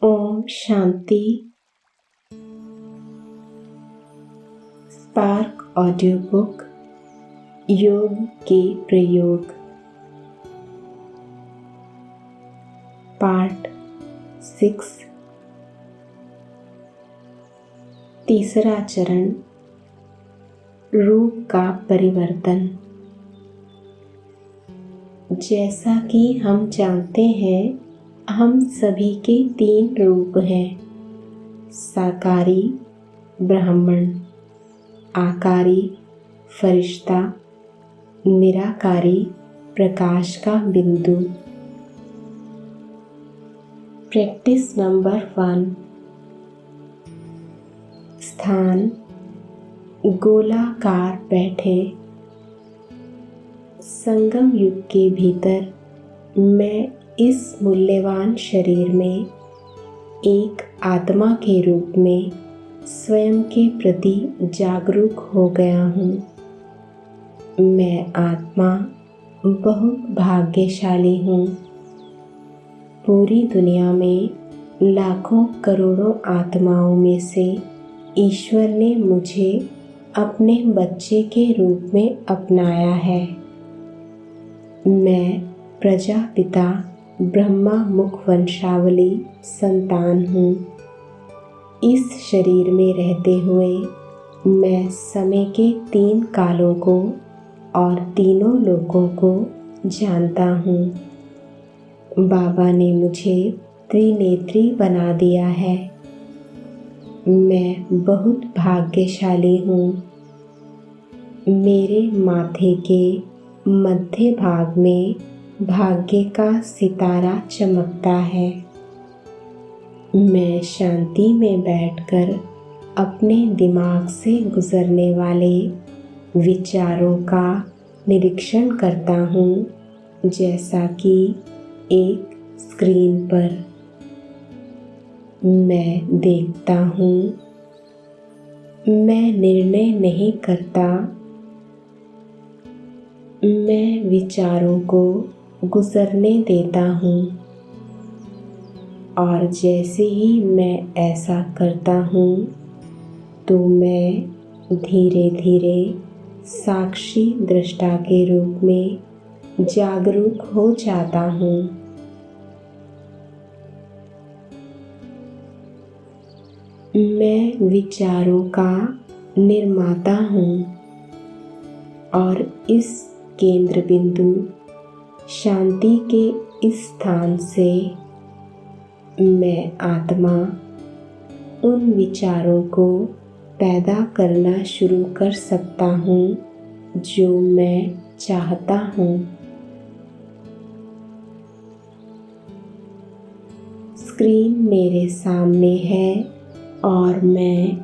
Om Shanti. Spark audio book योग के प्रयोग पार्ट 6। तीसरा चरण, रूप का परिवर्तन। जैसा कि हम जानते हैं, हम सभी के 3 रूप हैं: साकारी ब्राह्मण, आकारी फरिश्ता, निराकारी प्रकाश का बिंदु। Practice number 1। स्थान गोलाकार बैठे। संगम युग के भीतर मैं इस मूल्यवान शरीर में एक आत्मा के रूप में स्वयं के प्रति जागरूक हो गया हूँ। मैं आत्मा बहुत भाग्यशाली हूँ। पूरी दुनिया में लाखों करोड़ों आत्माओं में से ईश्वर ने मुझे अपने बच्चे के रूप में अपनाया है। मैं प्रजापिता ब्रह्मा मुख वंशावली संतान हूँ। इस शरीर में रहते हुए मैं समय के 3 कालों को और तीनों लोकों को जानता हूँ। बाबा ने मुझे त्रिनेत्री बना दिया है। मैं बहुत भाग्यशाली हूँ। मेरे माथे के मध्य भाग में भाग्य का सितारा चमकता है। मैं शांति में बैठकर अपने दिमाग से गुजरने वाले विचारों का निरीक्षण करता हूँ, जैसा कि एक स्क्रीन पर मैं देखता हूँ। मैं निर्णय नहीं करता, मैं विचारों को गुजरने देता हूँ, और जैसे ही मैं ऐसा करता हूँ तो मैं धीरे धीरे साक्षी दृष्टा के रूप में जागरूक हो जाता हूँ। मैं विचारों का निर्माता हूँ और इस केंद्र बिंदु शांति के इस स्थान से मैं आत्मा उन विचारों को पैदा करना शुरू कर सकता हूँ जो मैं चाहता हूँ। स्क्रीन मेरे सामने है और मैं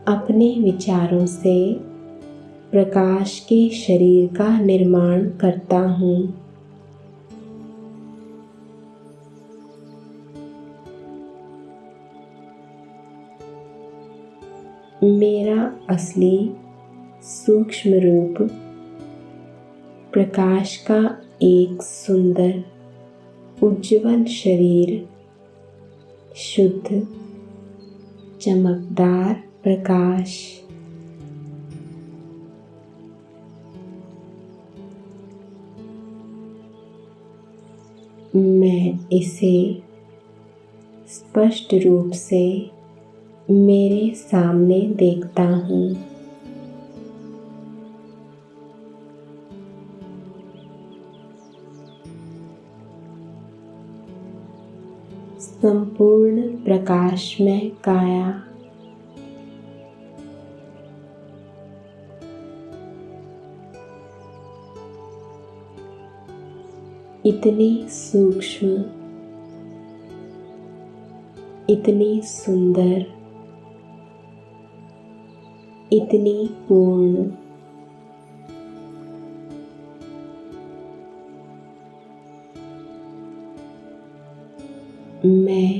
अपने विचारों से प्रकाश के शरीर का निर्माण करता हूँ। मेरा असली सूक्ष्म रूप प्रकाश का एक सुंदर उज्ज्वल शरीर, शुद्ध चमकदार प्रकाश। मैं इसे स्पष्ट रूप से मेरे सामने देखता हूँ। संपूर्ण प्रकाशमय काया, इतनी सूक्ष्म, इतनी सुंदर, इतनी पूर्ण। मैं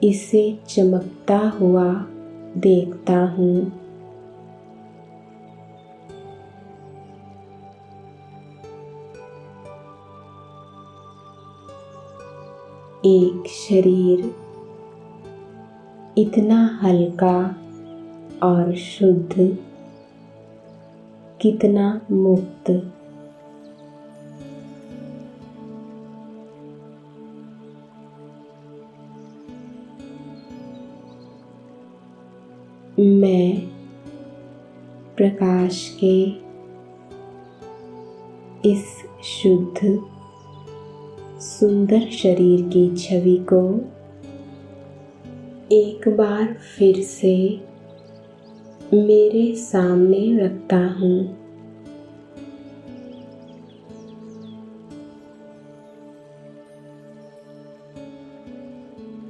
इसे चमकता हुआ देखता हूँ। एक शरीर इतना हल्का और शुद्ध, कितना मुक्त। मैं प्रकाश के इस शुद्ध सुंदर शरीर की छवि को एक बार फिर से मेरे सामने रखता हूँ।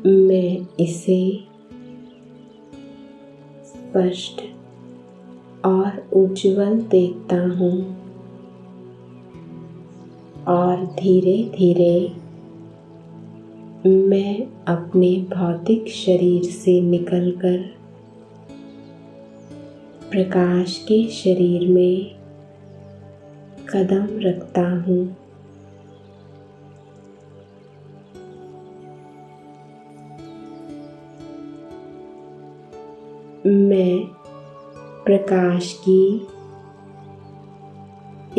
मैं इसे स्पष्ट और उज्जवल देखता हूँ और धीरे धीरे मैं अपने भौतिक शरीर से निकलकर प्रकाश के शरीर में कदम रखता हूँ। मैं प्रकाश की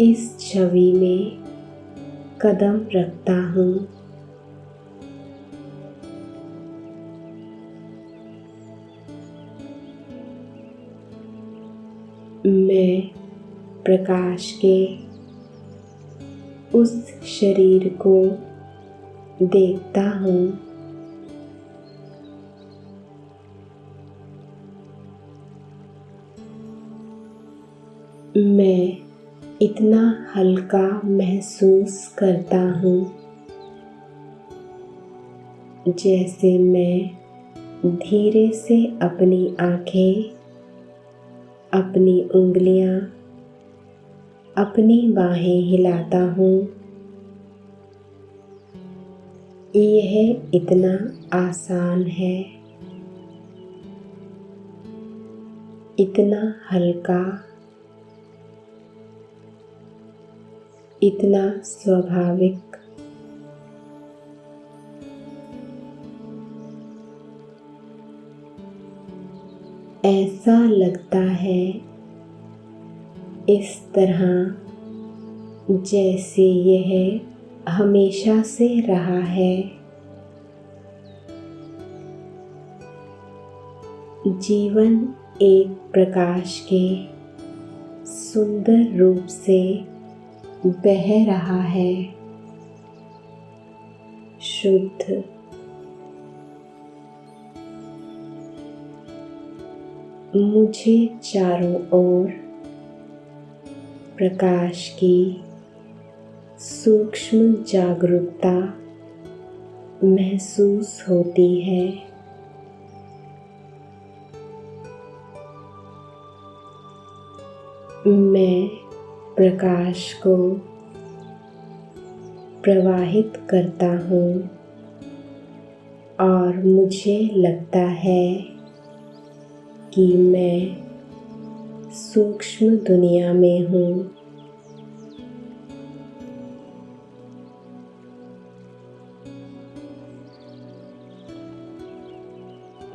इस छवि में कदम रखता हूँ। मैं प्रकाश के उस शरीर को देखता हूँ मैं इतना हल्का महसूस करता हूँ जैसे मैं धीरे से अपनी आँखें, अपनी उंगलियाँ, अपनी बाहें हिलाता हूँ। यह इतना आसान है, इतना हल्का, इतना स्वाभाविक। ऐसा लगता है इस तरह जैसे यह हमेशा से रहा है। जीवन एक प्रकाश के सुंदर रूप से बह रहा है, शुद्ध। मुझे चारों ओर प्रकाश की सूक्ष्म जागरूकता महसूस होती है। मैं प्रकाश को प्रवाहित करता हूँ और मुझे लगता है कि मैं सूक्ष्म दुनिया में हूँ।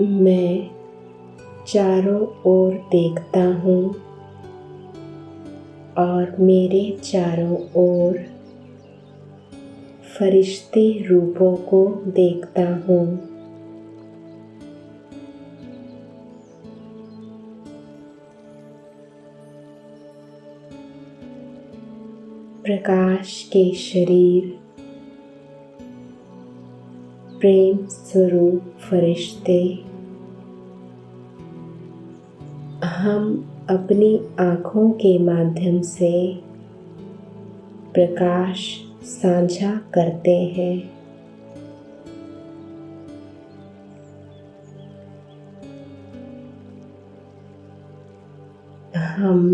मैं चारों ओर देखता हूँ और मेरे चारों ओर फरिश्ते रूपों को देखता हूँ। प्रकाश के शरीर, प्रेम स्वरूप फरिश्ते, हम अपनी आँखों के माध्यम से प्रकाश साझा करते हैं। हम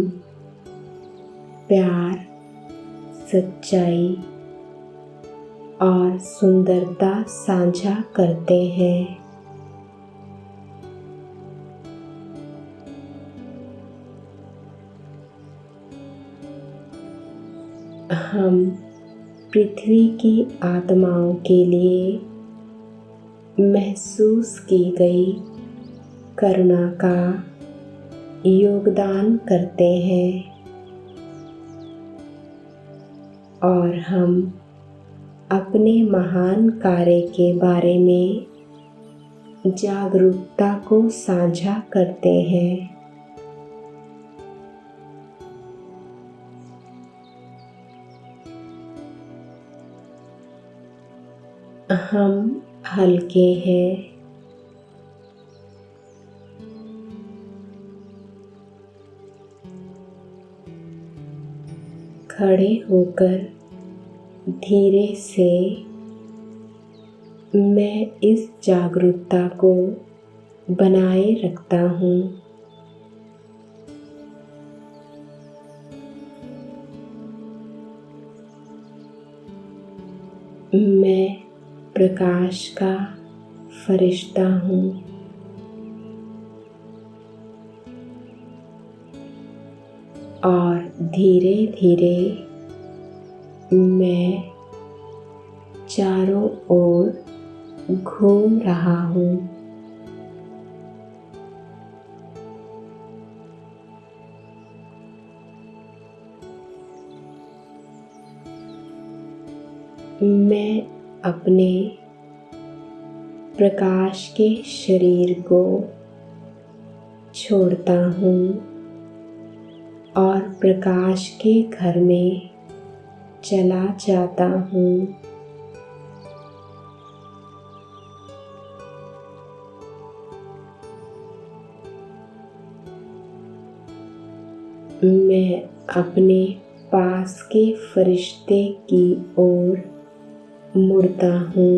प्यार, सच्चाई और सुंदरता साझा करते हैं। हम पृथ्वी की आत्माओं के लिए महसूस की गई करुणा का योगदान करते हैं और हम अपने महान कार्य के बारे में जागरूकता को साझा करते हैं। हम हल्के हैं, खड़े होकर धीरे से मैं इस जागरूकता को बनाए रखता हूँ। मैं प्रकाश का फरिश्ता हूँ। और धीरे धीरे मैं चारों ओर घूम रहा हूँ। मैं अपने प्रकाश के शरीर को छोड़ता हूँ और प्रकाश के घर में चला जाता हूँ। मैं अपने पास के फरिश्ते की ओर मुड़ता हूँ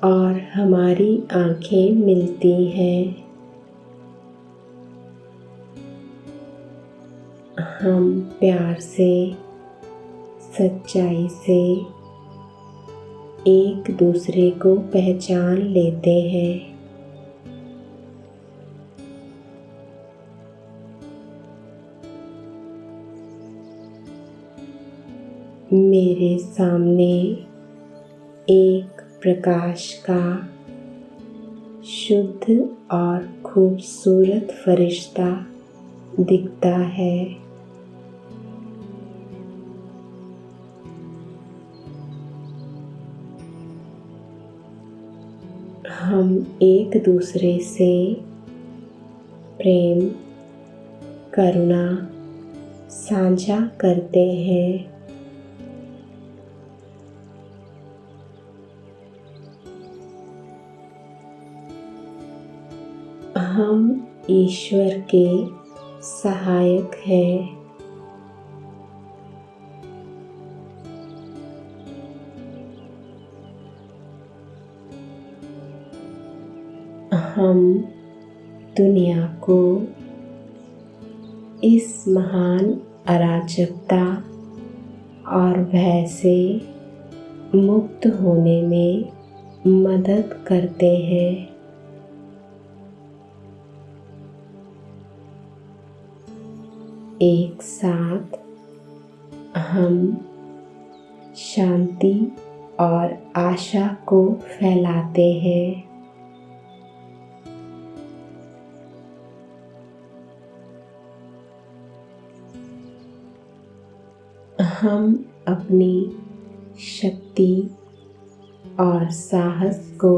और हमारी आँखें मिलती हैं। हम प्यार से, सच्चाई से एक दूसरे को पहचान लेते हैं। मेरे सामने एक प्रकाश का शुद्ध और खूबसूरत फरिश्ता दिखता है। हम एक दूसरे से प्रेम, करुणा साझा करते हैं। हम ईश्वर के सहायक हैं। हम दुनिया को इस महान अराजकता और भय से मुक्त होने में मदद करते हैं। एक साथ हम शांति और आशा को फैलाते हैं। हम अपनी शक्ति और साहस को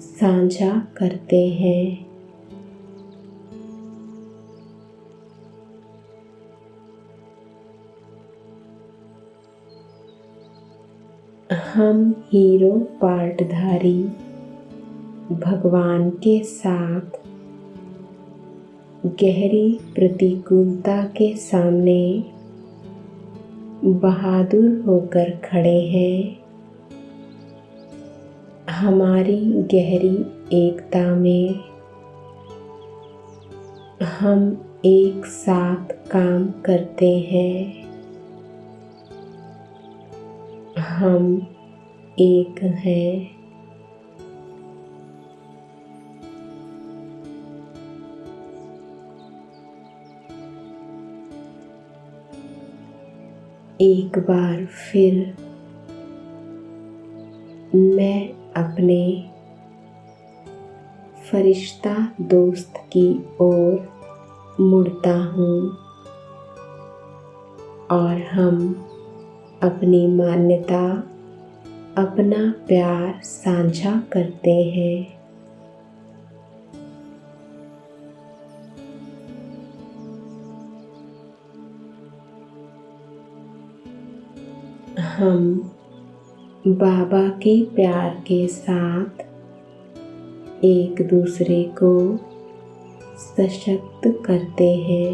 साझा करते हैं। हम हीरो पार्टधारी भगवान के साथ गहरी प्रतिकूलता के सामने बहादुर होकर खड़े हैं। हमारी गहरी एकता में हम एक साथ काम करते हैं। हम एक हैं। एक बार फिर मैं अपने फरिश्ता दोस्त की ओर मुड़ता हूँ और हम अपनी मान्यता, अपना प्यार साझा करते हैं। हम बाबा के प्यार के साथ एक दूसरे को सशक्त करते हैं।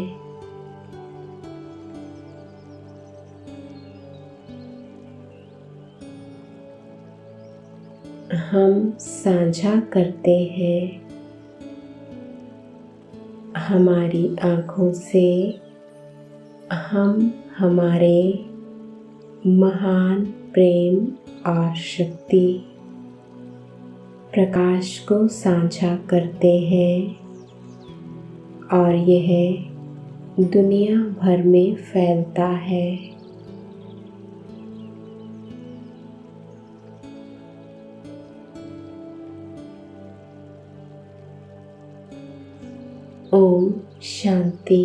हम साझा करते हैं। हमारी आँखों से हम हमारे महान प्रेम और शक्ति प्रकाश को साझा करते हैं और यह दुनिया भर में फैलता है। ओम शांति।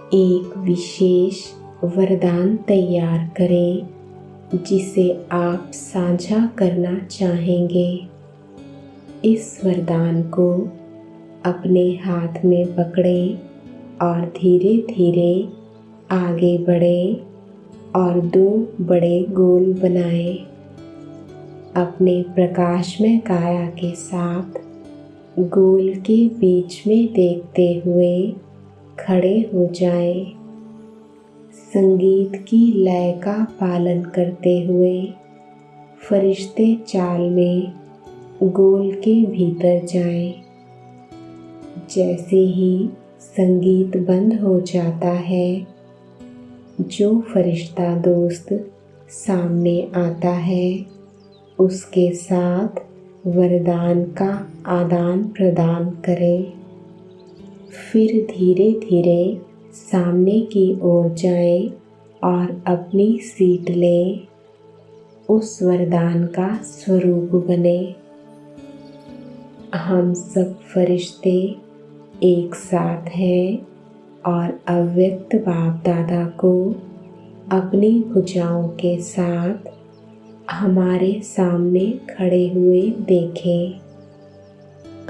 एक विशेष वरदान तैयार करें जिसे आप साझा करना चाहेंगे। इस वरदान को अपने हाथ में पकड़ें और धीरे धीरे आगे बढ़ें और 2 बड़े गोल बनाएं। अपने प्रकाशमय काया के साथ गोल के बीच में देखते हुए खड़े हो जाएं। संगीत की लय का पालन करते हुए फरिश्ते चाल में गोल के भीतर जाएं। जैसे ही संगीत बंद हो जाता है, जो फरिश्ता दोस्त सामने आता है उसके साथ वरदान का आदान प्रदान करें। फिर धीरे धीरे सामने की ओर जाएं और अपनी सीट लें। उस वरदान का स्वरूप बने। हम सब फरिश्ते एक साथ हैं और अव्यक्त बाप दादा को अपनी भुजाओं के साथ हमारे सामने खड़े हुए देखें।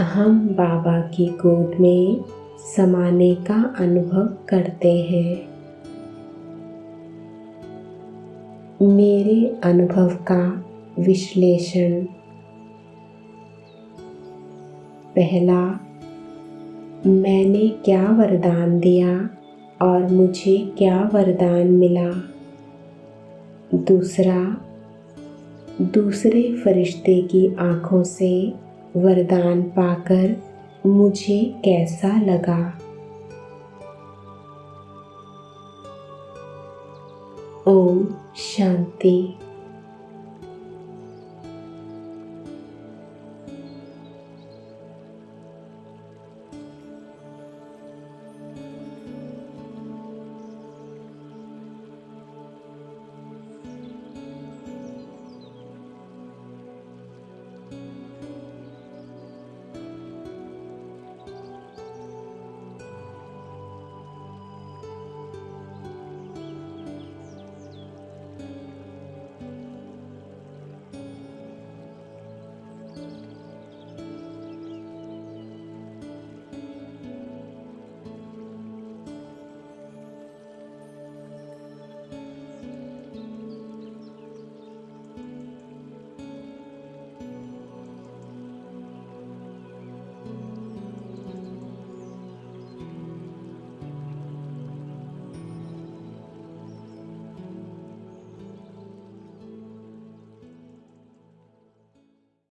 हम बाबा की गोद में समाने का अनुभव करते हैं। मेरे अनुभव का विश्लेषण। पहला, मैंने क्या वरदान दिया और मुझे क्या वरदान मिला। दूसरा, दूसरे फरिश्ते की आँखों से वरदान पाकर मुझे कैसा लगा। ओम शांति।